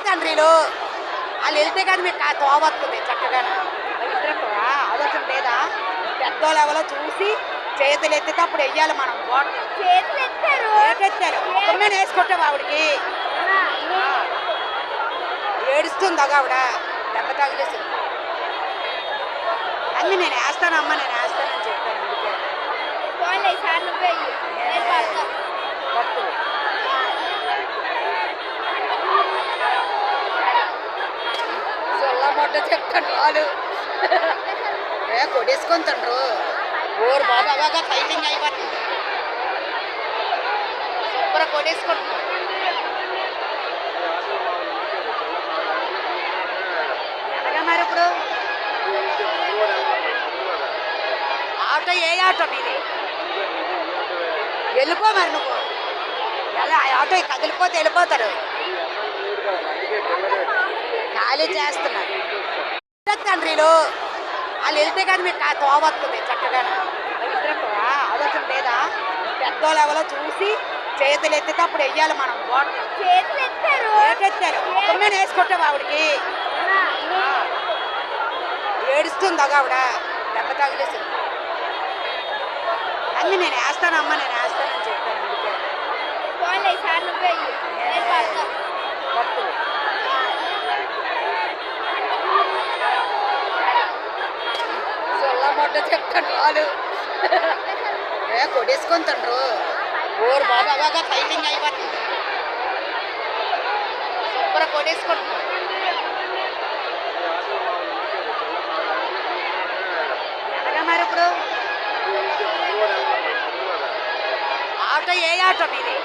తండ్రిలో వాళ్ళు వెళ్తే కానీ మీకు తోవస్తుంది చక్కగా ఆలోచన లేదా పెద్దోళ్ళు ఎవరో చూసి చేతులు ఎత్తితే అప్పుడు వెయ్యాలి మనం ఏటెత్తారు ఒకరినే వేసుకుంటావు ఆవిడకి ఏడుస్తుంది ఆవిడ దెబ్బ తగిలేసింది అన్ని నేను వేస్తానమ్మా నేను వేస్తానని చెప్పాను పట్టు సొల్లమొట్ట చెప్తాను వాళ్ళు కొడేసుకొని తండ్రు ఓరు బాబు అలాగా ఫైటింగ్ అయిపోతుంది సూపర్ కొడేసుకుంటున్నాడు ఎలాగా మరి ఇప్పుడు ఆటో ఏ ఆటో మీది వెళ్ళిపో మరి నువ్వు ఎలా ఆటో కదిలిపోతే వెళ్ళిపోతారు ఖాళీ చేస్తున్నారు తండ్రిలో వాళ్ళు వెళ్తే కానీ మీకు తోవస్తుంది చక్కగా ఆలోచన లేదా పెద్దోళ్ళు ఎవరో చూసి చేతులు ఎత్తితే అప్పుడు వెయ్యాలి మనం ఏటెత్తారు ఒకరినే వేసుకుంటావు ఆవిడకి ఏడుస్తుంది ఆవిడ దెబ్బ తగిలేసింది అన్ని నేను వేస్తానమ్మా నేను వేస్తానని చెప్పాను పట్టు సొల్లమొట్ట చెప్తాను వాళ్ళు కొడేసుకొని తండ్రు ఓరు బాబు అలాగా ఫైటింగ్ అయిపోతుంది సూపర్ కొడేసుకుంటున్నాడు ఎలాగా మరి ఇప్పుడు ఆటో ఏ ఆటో మీది